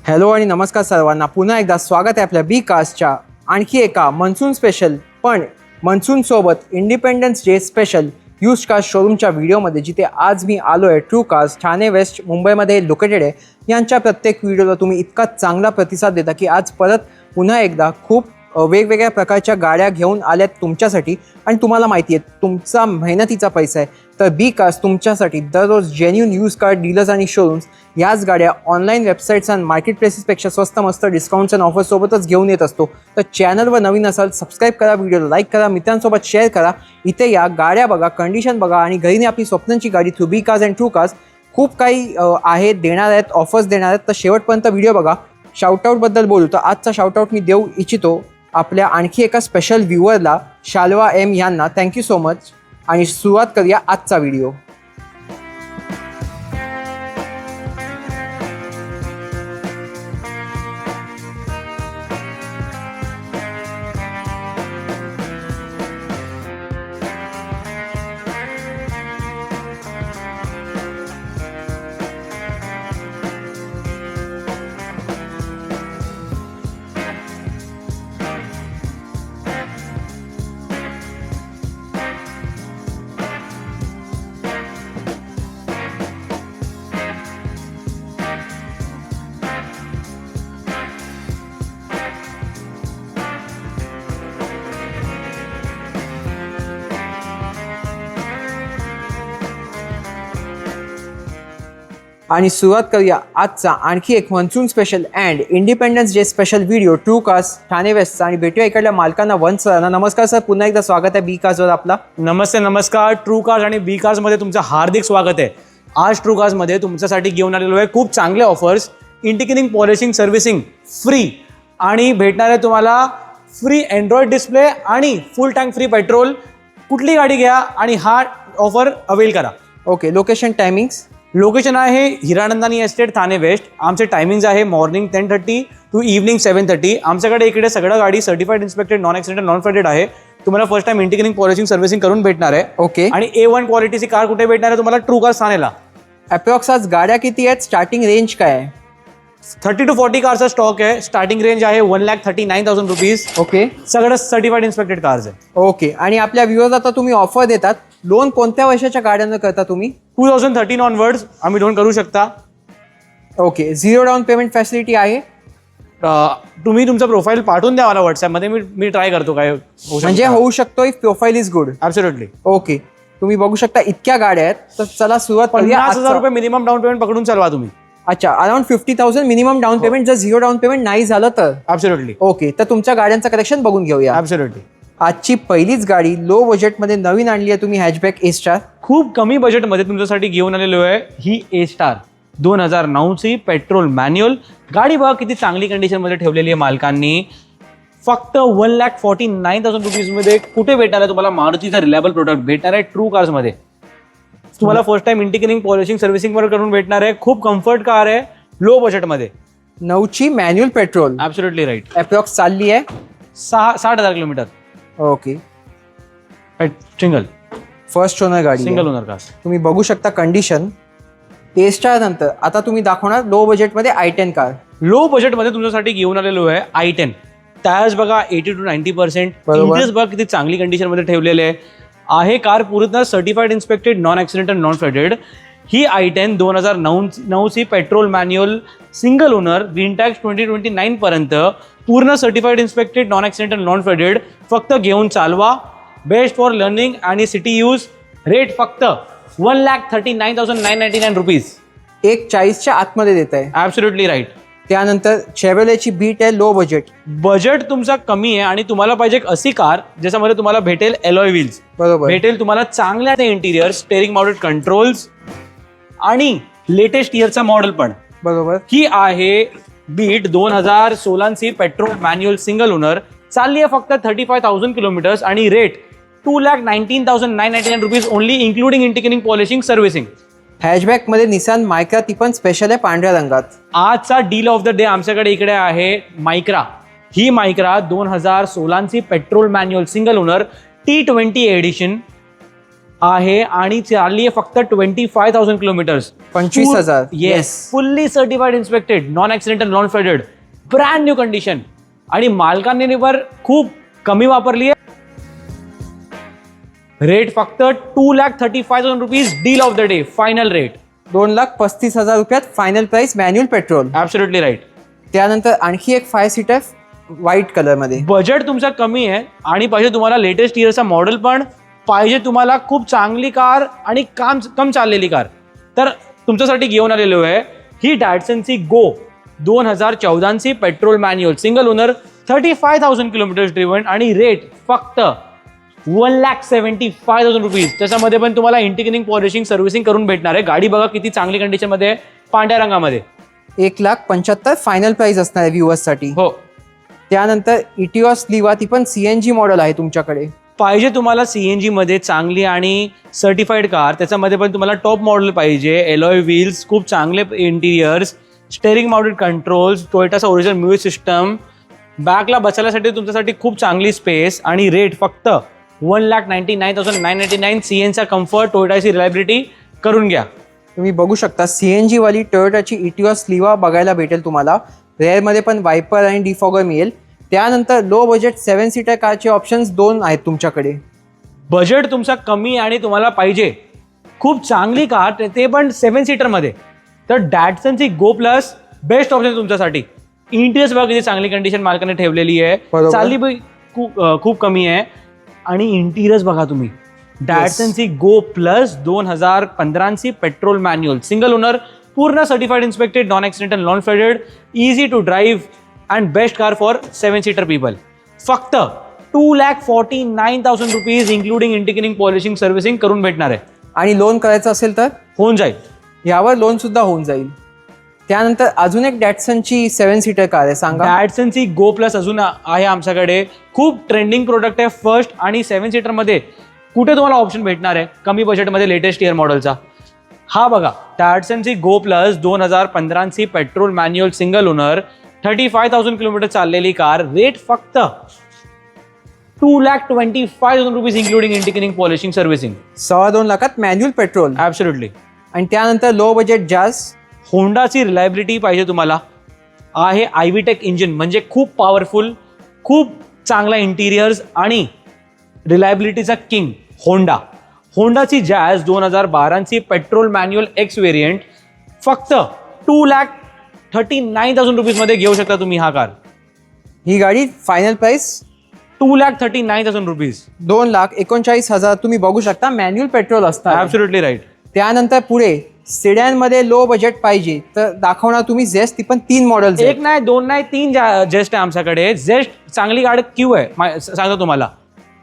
Hello आणि नमस्कार सर्वांना, पुन्हा एकदा स्वागत आहे आपल्या बी कास्टच्या आणखी एका मनसून स्पेशल पण मनसून सोबत independence day special used car शोरूमच्या व्हिडिओमध्ये, जिथे आज मी आलो आहे. ट्रू कार्स ठाणे वेस्ट मुंबईमध्ये लोकेटेड आहे. यांच्या प्रत्येक व्हिडिओला तुम्ही इतका चांगला प्रतिसाद देता की आज परत पुन्हा एकदा खूप वेगवेगळ्या प्रकारच्या गाड्या घेऊन आल्यात तुमच्यासाठी. आणि तुम्हाला माहिती आहे तुमचा मेहनतीचा पैसा आहे, तर बी कार्स तुमच्यासाठी दररोज जेन्युइन यूज कार डीलर्स आणि शोरूम्स याच गाड्या ऑनलाईन वेबसाईट्स आणि मार्केट प्लेसेसपेक्षा स्वस्त मस्त डिस्काउंट्स आणि ऑफर्ससोबतच घेऊन येत असतो. तर चॅनलवर नवीन असाल सबस्क्राईब करा, व्हिडिओला लाईक करा, मित्रांसोबत शेअर करा. इथे या गाड्या बघा, कंडिशन बघा आणि घरीने आपली स्वप्नांची गाडी through B cars and true cars खूप काही आहे देणार आहेत, ऑफर्स देणार आहेत. तर शेवटपर्यंत व्हिडिओ बघा. शाउटआउटबद्दल बोलू तर आजचा शाउटआउट मी देऊ इच्छितो आपल्या आणखी एका स्पेशल व्ह्युअरला, शाल्वा एम यांना. Thank you so much. आणि सुरुवात करूया आजचा व्हिडिओ. आणि सुरुवात करूया आजचा आणखी एक monsoon special and independence day special video true cars Thane वेस्टचा. आणि भेटूया इकडल्या मालकांना वंश सरांना. नमस्कार सर, पुन्हा एकदा स्वागत आहे बी कार्सवर आपला. नमस्ते नमस्कार. ट्रू कार्स आणि बी कार्समध्ये तुमचं हार्दिक स्वागत आहे. आज ट्रू कार्समध्ये तुमच्यासाठी घेऊन आलेलो आहे खूप चांगले ऑफर्स. इंटिक्युनिंग पॉलिशिंग सर्व्हिसिंग फ्री आणि भेटणार आहे तुम्हाला फ्री अँड्रॉइड डिस्प्ले आणि फुल टँक फ्री पेट्रोल. कुठली गाडी घ्या आणि हा ऑफर अवेल करा. Okay, location timings. लोकेशन आहे हिरानंदानी एस्टेट ठाणे वेस्ट. आमचे टायमिंग्स आहे मॉर्निंग 10:30 टू इव्हनिंग 7:30. आमच्याकडे इकडे सगळं गाडी certified inspected non accident non flooded आहे. तुम्हाला फर्स्ट टाइम इंटिक्युनिंग पॉलिशिंग सर्व्हिसिंग करून भेटणार आहे. ओके. आणि A1 क्वालिटीची कार कुठे भेटणार आहे तुम्हाला? True cars ठाणेला. अप्रॉक्स आज गाड्या किती आहेत, स्टार्टिंग रेंज काय आहे? 30 to 40 कारचा स्टॉक आहे. स्टार्टिंग रेंज आहे 1,39,000 रुपीज. ओके. सगळं सर्टिफाईड इन्स्पेक्टेड कार्स आहे. ओके. आणि आपल्या व्ह्युअर्स आता तुम्ही ऑफर देतात, लोन कोणत्या वर्षाच्या गाड्यांना करता तुम्ही? 2013 ऑनवर्ड्स आम्ही लोन करू शकता. Okay. Zero down payment facility आहे? तुम्ही तुमचा प्रोफाईल पाठवून द्या मला व्हॉट्सॲपमध्ये. मी ट्राय करतो काय म्हणजे होऊ शकतो if profile is good. Absolutely. Okay. तुम्ही बघू शकता इतक्या गाड्या आहेत. तर चला सुरुवात करूया. 50,000 रुपये मिनिमम डाऊन पेमेंट पकडून चालवा तुम्ही. अच्छा, अराउंड 50,000 मिनिमम डाऊन पेमेंट. जर झिरो डाऊन पेमेंट नाही झालं तर? ॲब्सोल्युटली. ओके. तर तुमच्या गाड्यांचं कलेक्शन बघून घेऊया. ॲब्सोल्युटली. आजची पहिलीच गाडी लो बजेटमध्ये नवीन आणली आहे तुम्ही, हॅचबॅक ए स्टार. खूप कमी बजेटमध्ये तुमच्यासाठी घेऊन आलेलो आहे ही ए स्टार 2009ची पेट्रोल मॅन्युअल गाडी. बघा किती चांगली कंडिशनमध्ये ठेवलेली आहे मालकांनी. फक्त 1,49,000 रुपीजमध्ये कुठे भेटणार आहे तुम्हाला? मारुतीचा रिलायबल प्रोडक्ट भेटणार आहे ट्रू कार्समध्ये. तुम्हाला फर्स्ट टाइम इंटिक्युनिंग पॉलिशिंग सर्व्हिसिंग वर करून भेटणार आहे. खूप कम्फर्ट कार आहे लो बजेटमध्ये. 9ची manual petrol. Absolutely right. Approx चालली आहे 60,000 kilometre. Okay. Single first owner गाडी, सिंगल ओनर कार. तुम्ही बघू शकता कंडिशन. ए स्टार नंतर आता तुम्ही दाखवणार लो बजेटमध्ये i10 कार. लो बजेटमध्ये तुमच्यासाठी घेऊन आलेलो आहे i10. टायर्स बघा 80 to 90%. इंजिन्स बघा किती चांगली कंडिशनमध्ये ठेवलेले आहे. कार पूर्ण certified inspected non accidental non flooded. ही i10 2009ची petrol manual single owner green tax 2029 पर्यंत पूर्ण certified inspected non accidental non flooded. फक्त घेऊन चालवा. बेस्ट फॉर लर्निंग आणि सिटी यूज. रेट फक्त 1,39,999 रुपीज. 1,40च्या आतमध्ये देत आहे. Absolutely right. त्यानंतर शेव्हलेची बीट आहे लो बजेट. बजेट तुमचा कमी आहे आणि तुम्हाला पाहिजे एक अशी कार ज्याच्यामध्ये तुम्हाला भेटेल एलॉय व्हील्स. बरोबर. भेटेल तुम्हाला चांगल्या इंटिरियर, स्टेअरिंग माउंटेड कंट्रोल्स आणि लेटेस्ट इयरचा मॉडेल पण. बरोबर. ही आहे बीट 2016ची पेट्रोल मॅन्युअल सिंगल ओनर. चालली आहे फक्त 35,000 किलोमीटर्स आणि रेट 2,19,999 रुपीज ओनली, इन्क्लुडिंग इंटिक्युनिंग पॉलिशिंग सर्व्हिसिंग. हॅचबॅकमध्ये निसान मायक्रा, ती पण स्पेशल आहे पांढऱ्या रंगात. आजचा डील ऑफ द डे आमच्याकडे इकडे आहे मायक्रा. ही मायक्रा 2016ची petrol manual single owner T20 edition आहे आणि चालली आहे फक्त 25,000 kilometres. 25,000. Yes, fully certified inspected, non accidental, non flooded, brand new condition. आणि मालकांनी वर खूप कमी वापरली आहे. रेट फक्त 2,35,000 rupees, deal of the day, final rate 2,35,000 रुपयात final price manual petrol. Absolutely right. त्यानंतर आणखी एक 5 सीटर व्हाईट कलर मध्ये. बजेट तुमचा कमी आहे आणि पाहिजे तुम्हाला लेटेस्ट इयरचा मॉडेल, पण पाहिजे तुम्हाला खूप चांगली कार आणि कम चाललेली कार, तर तुमच्यासाठी घेऊन आलेलो आहे ही डॅटसनची गो 2014ची petrol manual single owner, 35,000 kilometres driven आणि रेट फक्त 1,75,000 रुपीज. त्याच्यामध्ये पण तुम्हाला इंटिग्रेटिंग पॉलिशिंग सर्व्हिसिंग करून भेटणार आहे. गाडी बघा किती चांगली कंडिशन मध्ये आहे, पांढऱ्या रंगामध्ये. 1,75,000 फायनल प्राइस असणार आहे व्ह्युअर्स साठी. हो. त्यानंतर इटिओस लिवा, ती पण सीएनजी मॉडेल आहे तुमच्याकडे. पाहिजे तुम्हाला सीएनजी मध्ये चांगली आणि सर्टिफाईड कार, त्याच्यामध्ये पण तुम्हाला टॉप मॉडेल पाहिजे. एलॉय व्हील्स, खूप चांगले इंटिरियर्स, स्टेअरिंग माउंटेड कंट्रोल्स, टोयोटाचा ओरिजिनल म्युझिक सिस्टम, बॅकला बसायसाठी तुमच्यासाठी खूप चांगली स्पेस आणि रेट फक्त 1,99,999. सीएनचा कम्फर्ट, टोयोटाची रिलायबिलिटी करून घ्या. तुम्ही बघू शकता सीएनजी वाली टोयोटाची इटिओस लिवा बघायला भेटेल तुम्हाला. रेअर मध्ये पण वायपर आणि डिफॉगर मिळेल. त्यानंतर लो बजेट 7 सीटर कारचे ऑप्शन्स 2 आहेत तुमच्याकडे. बजेट तुमचा कमी आणि तुम्हाला पाहिजे खूप चांगली कार, ते पण 7 सीटर मध्ये, तर डॅटसनची गो प्लस बेस्ट ऑप्शन तुमच्यासाठी. इंटिरियर्स बघा किती चांगली कंडिशन मालकाने ठेवलेली आहे, बरोबर. चालली पण खूप कमी आहे. आणि इंटिरियर्स बघा तुम्ही, डॅटसनची गो प्लस 2015ची पेट्रोल मॅन्युअल सिंगल ओनर, पूर्ण certified inspected, non accidental, non flooded, easy to drive and best car for 7 seater people. फक्त 2,49,000 rupees including integrating polishing servicing करून भेटणार आहे. आणि लोन करायचं असेल तर होऊन जाईल, यावर लोन सुद्धा होऊन जाईल. त्यानंतर अजून एक डॅटसनची 7 सीटर कार आहे, सांगा. डॅटसनची गो प्लस अजून आहे आमच्याकडे. खूप ट्रेंडिंग प्रोडक्ट आहे. फर्स्ट आणि 7 सीटर मध्ये कुठे तुम्हाला ऑप्शन भेटणार आहे कमी बजेटमध्ये लेटेस्ट इयर मॉडेलचा? हा बघा, डॅटसनची गो प्लस 2015ची petrol manual single owner, 35,000 kilometre चाललेली कार. रेट फक्त 2,25,000 rupees including integrating polishing servicing. 2.25 लाखात मॅन्युअल पेट्रोल. ऍब्सोल्युटली. आणि त्यानंतर लो बजेट जाज. होंडाची रिलायबिलिटी पाहिजे तुम्हाला, आहे आयव्हीटेक इंजिन, म्हणजे खूप पॉवरफुल, खूप चांगला इंटिरियर्स आणि रिलायबिलिटीचा किंग होंडा. होंडाची जॅज 2012ची पेट्रोल मॅन्युअल एक्स व्हेरियंट, फक्त 2,39,000 रुपीज मध्ये घेऊ शकता तुम्ही हा कार. ही गाडी फायनल प्राइस 2,39,000 रुपीज. 2,39,000 तुम्ही बघू शकता मॅन्युअल पेट्रोल असतात. Absolutely right. त्यानंतर पुढे सेडॅन मध्ये लो बजेट पाहिजे तर दाखवणार तुम्ही झेस्ट, ती पण 3 मॉडेल. एक नाही, दोन नाही, 3 जेस्ट आहे आमच्याकडे. जेस्ट चांगली गाडी क्यू आहे, सांगतो तुम्हाला.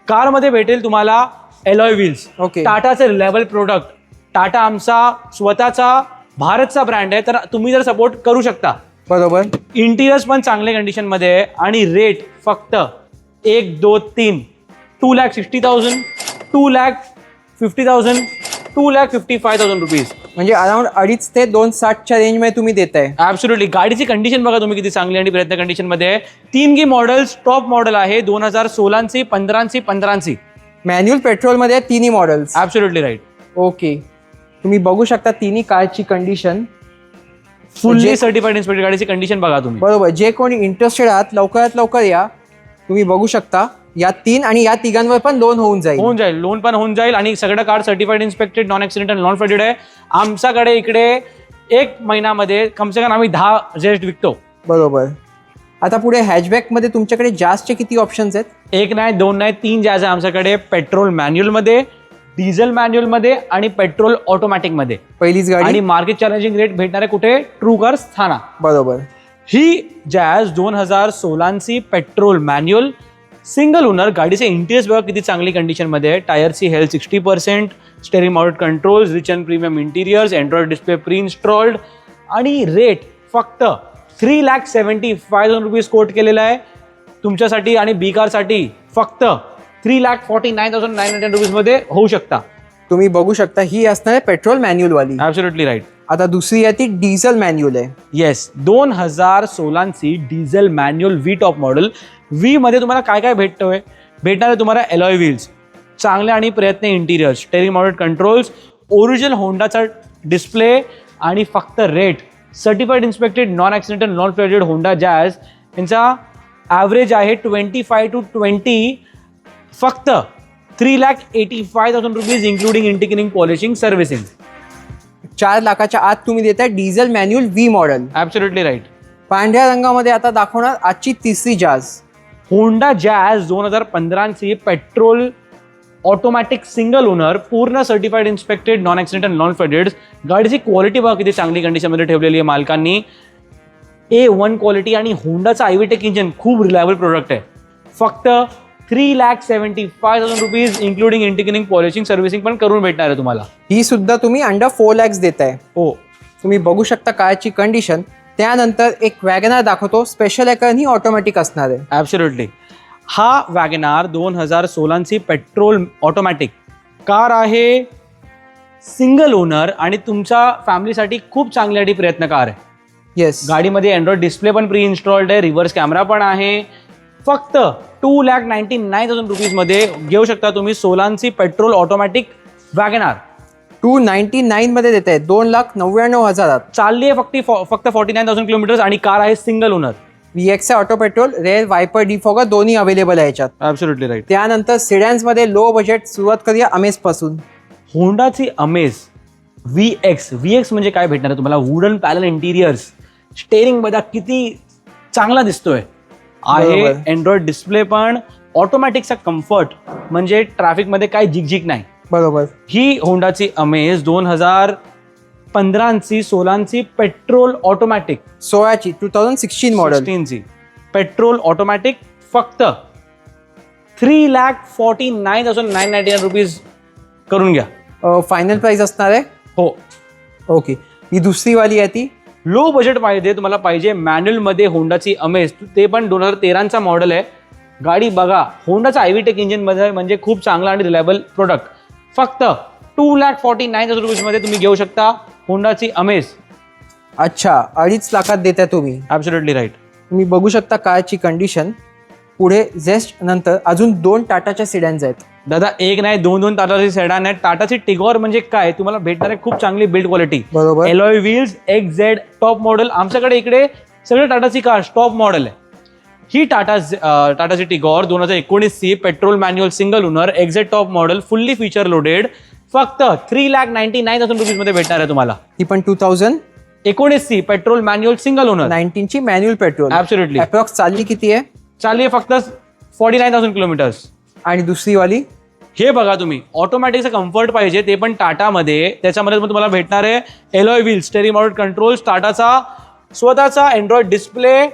कार मध्ये भेटेल तुम्हाला एलॉय व्हील्स, ओके. टाटाचे रिलायबल प्रोडक्ट. टाटा आमचा स्वतःचा भारतचा ब्रँड आहे, तर तुम्ही जर सपोर्ट करू शकता. बरोबर. इंटिरियर्स पण चांगल्या कंडिशन मध्ये आहे आणि रेट फक्त 1, 2, 3 2,60,000, 2,50,000, 2,55,000 रुपीज. म्हणजे अराउंड 2.5 ते 2,60च्या रेंज मध्ये तुम्ही देताय. ऍब्सोल्युटली. गाडीची कंडिशन बघा तुम्ही किती चांगली आणि प्रयत्न कंडिशन मध्ये आहे. 3 मॉडेल्स, टॉप मॉडेल आहे 2016ची, 15ची. मॅन्युअल पेट्रोल मध्ये 3 मॉडेल्स. Absolutely right. ओके. तुम्ही बघू शकता 3 कारची कंडिशन फुल्ली सर्टिफाईड इन्स्पेक्टेड. गाडीची कंडिशन बघा तुम्ही. बरोबर. जे कोणी इंटरेस्टेड आहात लवकरात लवकर या. तुम्ही बघू शकता या 3 आणि या 3 पण लोन होऊन जाईल. लोन पण होऊन जाईल आणि सगळं car certified inspected, non accidental, non flooded आहे. आमच्याकडे इकडे 1 महिन्यामध्ये कम से कम आम्ही 10 जेस्ट विकतो. बरोबर. आता पुढे हॅचबॅक मध्ये तुमच्याकडे जास्तचे किती ऑप्शन्स आहेत? 1 नाही, 2 नाही, 3 जॅज आहे आमच्याकडे. पेट्रोल मॅन्युअल मध्ये, डिझेल मॅन्युअल मध्ये आणि पेट्रोल ऑटोमॅटिक मध्ये. पहिलीच गाडी आणि मार्केट चॅलेंजिंग रेट भेटणार आहे कुठे? True cars Thana. बरोबर. ही जॅज 2016ची पेट्रोल मॅन्युअल सिंगल ओनर. गाडीचे इंटिरियर्स बघा किती चांगली कंडिशन मध्ये आहे. टायरची health 60%, steering mounted controls, rich and premium interiors, Android display pre installed आणि रेट फक्त 3,75,000 रुपीज कोट केलेला आहे तुमच्यासाठी. आणि बी कारसाठी फक्त 3,49,900 रुपीज मध्ये होऊ शकता. तुम्ही बघू शकता ही असणार आहे पेट्रोल मॅन्युअल वाली. Absolutely right. आता दुसरी आहे ती डिझेल मॅन्युअल आहे. येस, 2016ची diesel manual V top model. V मध्ये तुम्हाला काय काय भेटणार आहे तुम्हाला? एलॉय व्हील्स, चांगले आणि प्रयत्न interior, steering mounted controls, original होंडाचा डिस्प्ले आणि फक्त rate certified inspected non accidental non flooded Honda Jazz यांचा ॲव्हरेज आहे 25 to 20, फक्त 3,85,000 rupees including integrating polishing servicing. 4 लाखाच्या आत तुम्ही देताय diesel manual V model. Absolutely right. पांढऱ्या रंगामध्ये आता दाखवणार आजची तिसरी जाज, होंडा जॅज 2015ची पेट्रोल ऑटोमॅटिक सिंगल ओनर, पूर्ण certified inspected non accidental non flooded. गाडीची क्वालिटी बघा किती चांगली कंडिशनमध्ये ठेवलेली आहे मालकांनी. A1 क्वालिटी आणि होंडाचा आयव्हीटेक इंजिन खूप रिलायबल प्रोडक्ट आहे. फक्त 3,75,000 rupees including integrating polishing servicing पण करून भेटणार आहे तुम्हाला. ही सुद्धा तुम्ही अंडर 4 lakhs देताय. हो, तुम्ही बघू शकता कारची कंडिशन. त्यानंतर एक वॅगनार दाखवतो, स्पेशल ही ऑटोमॅटिक असणार आहे. ॲब्सोल्युटली. हा वॅगनार 2016ची पेट्रोल ऑटोमॅटिक कार आहे, सिंगल ओनर आणि तुमच्या फॅमिलीसाठी खूप चांगल्यासाठी प्रयत्न कार आहे. येस, गाडीमध्ये अँड्रॉइड डिस्प्ले पण प्री इन्स्टॉल्ड आहे, रिव्हर्स कॅमेरा पण आहे. फक्त 2,99,000 रुपीजमध्ये घेऊ शकता तुम्ही सोलानची पेट्रोल ऑटोमॅटिक वॅगनार. 299 मध्ये देत आहे, 2,99,000. चालली आहे फक्त 49,000 किलोमीटर आणि कार आहे single owner. VX auto petrol, rear wiper defogger दोन्ही अवेलेबल आहे याच्यात. Absolutely right. त्यानंतर सिडॅन्स मध्ये लो बजेट सुरुवात करूया अमेज पासून. होंडाची अमेज VX म्हणजे काय भेटणार आहे तुम्हाला? वुडन पॅनल इंटिरियर्स, स्टेअरिंग बघा किती चांगला दिसतोय आहे. अँड्रॉइड डिस्प्ले पण, ऑटोमॅटिकचा कम्फर्ट म्हणजे ट्रॅफिकमध्ये काय झिकझिक नाही. बरोबर. ही होंडाची अमेज 2015ची सोलानची पेट्रोल ऑटोमॅटिक, 2016 मॉडेल, 16ची पेट्रोल ऑटोमॅटिक, फक्त 3,49,999 रुपीज करून घ्या. फायनल प्राइस असणार आहे. हो. ओके, ही दुसरी वाली आहे ती. लो बजेट पाहिजे तुम्हाला, पाहिजे मॅन्युअल मध्ये होंडाची अमेज, ते पण 2013चा मॉडेल आहे. गाडी बघा, होंडाचा आयव्हीटेक इंजिन मध्ये म्हणजे खूप चांगला आणि रिलायबल प्रोडक्ट. फक्त 2,49,000 रुपीजमध्ये तुम्ही घेऊ शकता होंडाची अमेज. अच्छा, 2.5 लाखात देताय तुम्ही. Absolutely right. तुम्ही बघू शकता कारची कंडिशन. पुढे झेस्ट नंतर अजून 2 टाटाच्या सिडॅन्स आहेत. दादा, एक नाही, दोन टाटाची सेडान आहेत. टाटाची टिगॉर म्हणजे काय, तुम्हाला भेटणार आहे खूप चांगली बिल्ड क्वालिटी. बरोबर. Alloy wheels, XZ top model. आमच्याकडे इकडे सगळे टाटाची कार टॉप मॉडेल आहे. ही टाटाची टिगॉर 2019ची petrol manual single owner, XZ top model, fully feature loaded, फक्त 3,99,000 रुपीजमध्ये भेटणार आहे तुम्हाला. ही पण 2019ची पेट्रोल मॅन्युअल सिंगल ओनर, 19ची मॅन्युअल पेट्रोल. ॲब्सोल्युटली. अप्रॉक्स चालली किती आहे? चालली आहे फक्त 49,000 किलोमीटर्स. आणि दुसरी वाली हे बघा, तुम्ही ऑटोमॅटिकचं कम्फर्ट पाहिजे ते पण टाटामध्ये. त्याच्यामध्ये तुम्हाला भेटणार आहे alloy wheel, steering mounted controls, टाटाचा स्वतःचा अँड्रॉइड डिस्प्ले.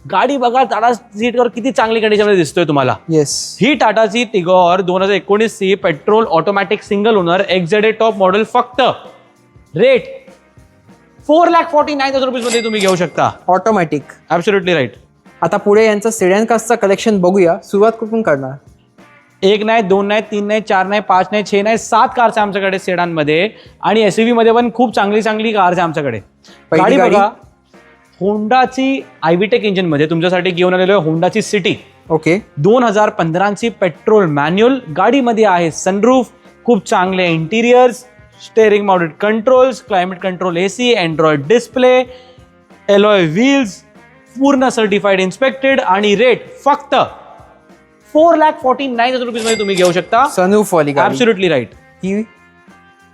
गाडी बघा, टाटा सीटवर किती चांगली कंडिशनमध्ये दिसतोय तुम्हाला. येस, ही टाटाची टिगॉर 2019ची petrol automatic single owner, XZ top model, फक्त रेट 4,49,000 रुपीजमध्ये तुम्ही घेऊ शकता ऑटोमॅटिक. Absolutely right. आता पुढे यांचं सिडॅन कास्टचं कलेक्शन बघूया. सुरुवात कुठून करणार? एक नाही, 2 नाही, 3 नाही, 4 नाही, 5 नाही, 6 नाही, 7 कार्स आहे आमच्याकडे सेडानमध्ये. आणि SUV मध्ये पण खूप चांगली कार्स आहे आमच्याकडे. गाडी बघा, होंडाची आयव्हीटेक इंजिन मध्ये तुमच्यासाठी घेऊन आलेलो आहे होंडाची सिटी. ओके, 2015ची पेट्रोल मॅन्युअल. गाडीमध्ये आहे सनरूफ, खूप चांगले interiors, steering mounted controls, climate control AC, Android display, alloy wheels, पूर्ण सर्टिफाईड इन्स्पेक्टेड आणि रेट फक्त 4,49,000 रुपीजमध्ये तुम्ही घेऊ शकता. सनरूफ वाली गाडी. Absolutely right. ही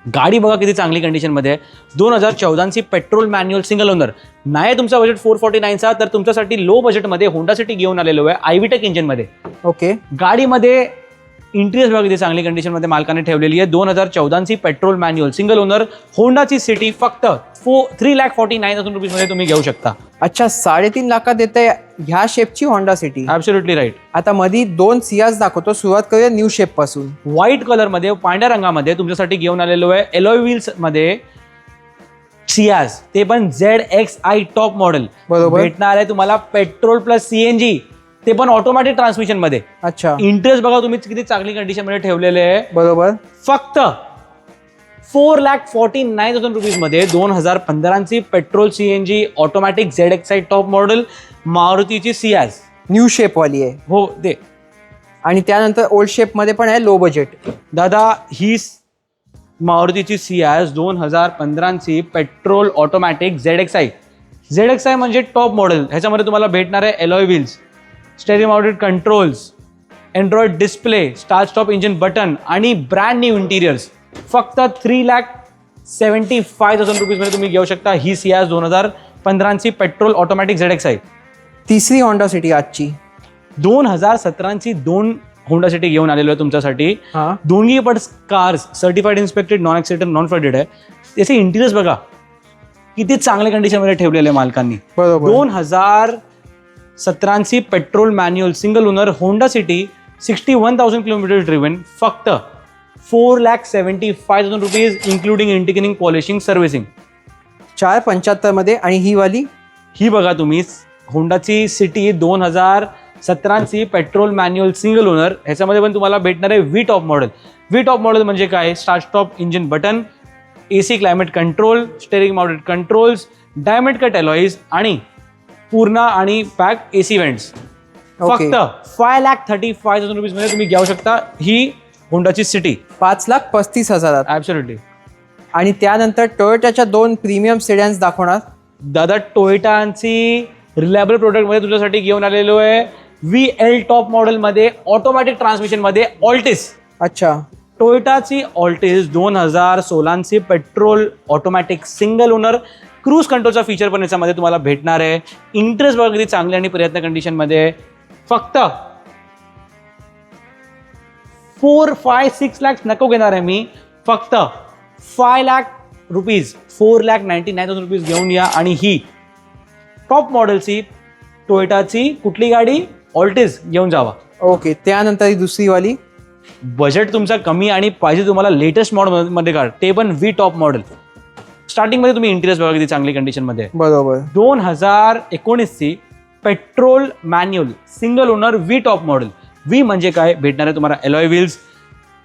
गाडी बघा किती चांगली कंडिशनमध्ये आहे. 2014ची पेट्रोल मॅन्युअल सिंगल ओनर. नाही तुमचा बजेट 449चा, तर तुमच्यासाठी लो बजेटमध्ये होंडा सिटी घेऊन आलेलो आहे आयव्हीटेक इंजिनमध्ये. ओके, गाडीमध्ये इंटिरियर बघा किती चांगली कंडिशनमध्ये मालकाने ठेवलेली आहे. 2014ची petrol manual single owner होंडाची city फक्त 3,49,000 रुपीजमध्ये तुम्ही घेऊ शकता. अच्छा, 3.5 लाखात देत आहे ह्या शेपची होंडा सिटी. Absolutely right. आता मध्ये 2 सियाज दाखवतो. सुरुवात करूया न्यू शेप पासून. व्हाईट कलरमध्ये, पांढऱ्या रंगामध्ये तुमच्यासाठी घेऊन आलेलो आहे एलॉय व्हील्स मध्ये सियाज, ते पण ZXi टॉप मॉडेल. बरोबर. भेटणार आहे तुम्हाला पेट्रोल प्लस CNG, ते पण ऑटोमॅटिक ट्रान्समिशन मध्ये. अच्छा, इंटरेस्ट बघा तुम्ही किती चांगली कंडिशन मध्ये ठेवलेले आहे. बरोबर. फक्त 4,49,000 रुपीजमध्ये 2015ची petrol CNG automatic ZXi top model मारुतीची सियाज. न्यू शेप वाली आहे. हो, ते आणि त्यानंतर ओल्ड शेपमध्ये पण आहे, लो बजेट. दादा ही मारुतीची सियाज 2015ची पेट्रोल ऑटोमॅटिक ZXi म्हणजे टॉप मॉडेल. ह्याच्यामध्ये तुम्हाला भेटणार आहे alloy wheels, steering mounted controls, Android display, start stop engine button आणि ब्रँड न्यू इंटिरियर्स. फक्त 3,75,000 रुपीजमध्ये तुम्ही घेऊ शकता ही सियाज 2015ची पेट्रोल ऑटोमॅटिक ZXi. तिसरी होंडा सिटी आजची 2017ची 2 होंडा सिटी घेऊन आलेलो आहे तुमच्यासाठी. हा, दोन्ही पण cars certified inspected, non accident, non flooded आहे. त्याचे इंटिरियर्स बघा किती चांगल्या कंडिशनमध्ये ठेवलेले आहे मालकांनी. बरोबर. 2017ची petrol manual single owner Honda City 61,000 kilometre driven, फक्त 4,75,000 rupees including integrating polishing servicing. 475 मध्ये. आणि ही वाली ही बघा तुम्ही होंडाची सिटी 2017ची पेट्रोल मॅन्युअल सिंगल ओनर. ह्याच्यामध्ये पण तुम्हाला भेटणार आहे V top model. V top model म्हणजे काय? Start stop engine button, AC climate control, steering mounted controls, diamond cut alloys आणि पूर्ण आणि पॅक AC वेंट्स. फक्त 5,35,000 रुपीज मध्ये तुम्ही घेऊ शकता ही होंडाची सिटी. 5,35,000. ॲब्सोल्युटली. आणि त्यानंतर टोयोटाच्या 2 प्रीमियम सेडन्स दाखवणार. दादा टोयोटाची रिलायबल प्रोडक्टमध्ये तुझ्यासाठी घेऊन आलेलो आहे VL टॉप मॉडेलमध्ये ऑटोमॅटिक ट्रान्समिशनमध्ये ऑल्टिस. अच्छा. टोयोटाची ऑल्टिस 2016ची petrol automatic single owner, cruise कंट्रोलचा फीचर पण याच्यामध्ये तुम्हाला भेटणार आहे. इंटरेस्ट बघा किती चांगली आणि प्रयत्न कंडिशनमध्ये. फक्त 4-5-6 लाख नको घेणार आहे मी, फक्त 5 लाख रुपीज, 4,99,000 रुपीज घेऊन या आणि ही टॉप मॉडेलची टोयोटाची कुठली गाडी? ऑल्टिस घेऊन जावा. ओके. त्यानंतर ही दुसरी वाली. बजेट तुमचा कमी आणि पाहिजे तुम्हाला लेटेस्ट मॉडेल मध्ये काढ, ते पण व्ही टॉप मॉडेल. स्टार्टिंगमध्ये तुम्ही इंटिरियर्स बघा किती चांगली कंडिशनमध्ये. बरोबर. 2019ची petrol manual single owner V top model. V म्हणजे काय? भेटणार आहे तुम्हाला alloy wheels,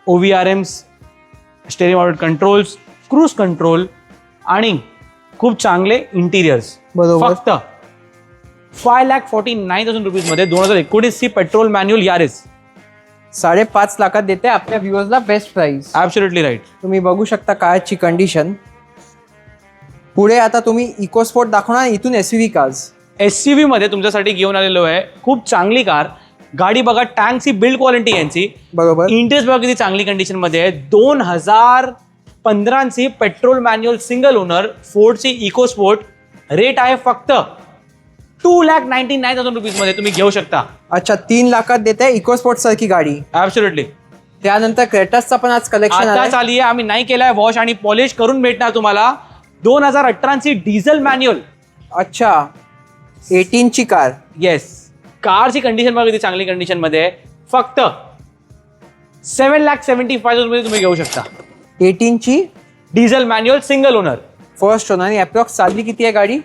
OVRMs, steering mounted controls, cruise control आणि खूप चांगले इंटिरियर्स. बरोबर. फक्त 5,49,000 रुपीज मध्ये 2019ची पेट्रोल मॅन्युअल यारिस 5.5 लाखात देते आपल्या व्ह्युअर्सला बेस्ट प्राइस. Absolutely right. तुम्ही बघू शकता कारची कंडिशन. पुढे आता तुम्ही इकोस्पोर्ट दाखवणार, इथून SUV कार्स. SUV मध्ये तुमच्यासाठी घेऊन आलेलो आहे खूप चांगली कार. गाडी बघा, टँकची बिल्ड क्वालिटी यांची. बरोबर. इंटेरियर्स बघा किती चांगली कंडिशन मध्ये आहे. 2015ची पेट्रोल मॅन्युअल सिंगल ओनर फोर्डची इकोस्पोर्ट. रेट आहे फक्त 2,99,000 रुपीज मध्ये तुम्ही घेऊ शकता. अच्छा. 3 लाखात देते इकोस्पोर्ट सारखी गाडी. ॲब्सोल्युटली. त्यानंतर क्रेटासचा पण आज कलेक्शन आता चालली आहे, आम्ही नाही केलाय वॉश आणि पॉलिश करून भेटणार तुम्हाला. 2018ची डिझेल मॅन्युअल. अच्छा. 18ची कार. येस. कारची कंडिशन बघा किती चांगली कंडिशन मध्ये आहे. फक्त 7,75,000 रुपये तुम्ही घेऊ शकता. 18ची diesel manual single owner, first owner. आणि अप्रॉक्स चालली किती आहे गाडी?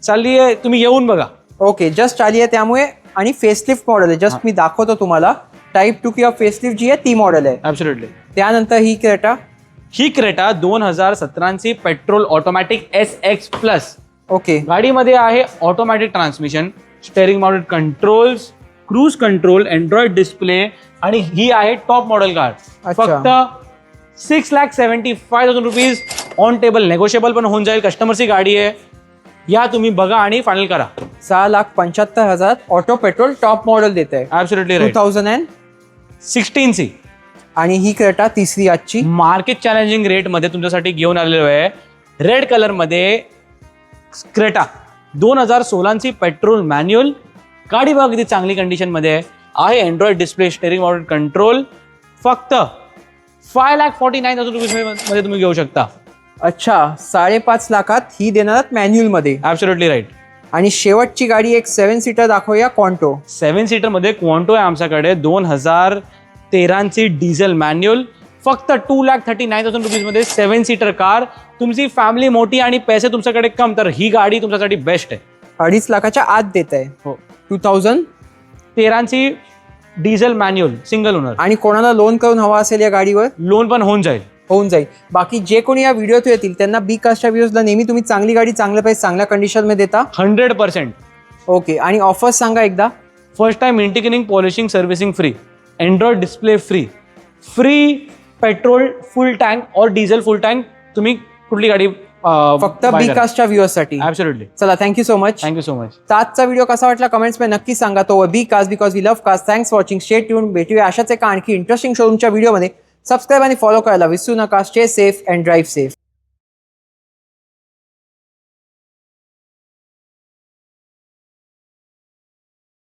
चालली आहे, तुम्ही येऊन बघा. ओके. जस्ट आली आहे त्यामुळे. आणि फेसलिफ्ट मॉडेल आहे. जस्ट मी दाखवतो तुम्हाला. टाईप 2 किंवा फेसलिफ्ट जी आहे ती मॉडेल आहे. ॲब्सोल्युटली. त्यानंतर ही क्रेटा. ही क्रेटा 2017ची petrol automatic SX plus. Okay. गाडीमध्ये आहे automatic transmission, steering mounted controls, cruise control, Android display आणि ही आहे टॉप मॉडेल कार. अच्छा. फक्त 6,75,000 रुपीज. ऑन टेबल नेगोशिएबल पण होऊन जाईल. कस्टमरची गाडी आहे. या तुम्ही बघा आणि फायनल करा. 6,75,000 ऑटो पेट्रोल टॉप मॉडेल देत आहे. Absolutely right. 2016ची. आणि ही क्रेटा तिसरी आजची. मार्केट चॅलेंजिंग रेट मध्ये तुमच्यासाठी घेऊन आलेलो आहे रेड कलर मध्ये क्रेटा 2016ची पेट्रोल मॅन्युअल. गाडी बघा किती चांगली कंडिशन मध्ये आहे. Android display, steering mounted control. फक्त 5,49,000 रुपीज मध्ये तुम्ही घेऊ शकता. अच्छा. 5.5 लाखात ही देणार मॅन्युअल मध्ये. Absolutely right. आणि शेवटची गाडी एक 7 सीटर दाखवूया, क्वांटो. 7 सीटर मध्ये क्वांटो आहे आमच्याकडे. 2013ची डिझेल मॅन्युअल. फक्त 2,39,000 रुपीज मध्ये 7 सीटर कार. तुमची फॅमिली मोठी आणि पैसे तुमच्याकडे कम, तर ही गाडी तुमच्यासाठी बेस्ट आहे. 2.5 लाखाच्या आत देत आहे. हो. 2013ची डिझेल मॅन्युअल सिंगल ओनर. आणि कोणाला लोन करून हवा असेल या गाडीवर, लोन पण होऊन जाईल. बाकी जे कोणी या व्हिडिओत येतील त्यांना बी कास्टच्या व्ह्यूजला नेहमी तुम्ही चांगली गाडी, चांगल्या प्राइस, चांगल्या कंडिशन मध्ये देता. 100%. ओके. आणि ऑफर्स सांगा एकदा. First time integrating polishing servicing free, Android display free petrol फुल टँक और डिझेल फुल टँक तुम्ही कुठली गाडी फक्त बी कास्टच्या व्ह्यूअर्ससाठी. ऍब्सोल्युटली. चला, thank you so much. Thank you so much. तर आजचा व्हिडिओ कसा वाटला कमेंट्स मध्ये नक्की सांगा. To be cast because we love cast. Thanks for watching. Stay tuned. भेटूया अशाच एका आणखी इंटरेस्टिंग शोरूमच्या व्हिडिओमध्ये. सबस्क्राईब आणि फॉलो करायला विसरू नका. Stay safe and drive safe.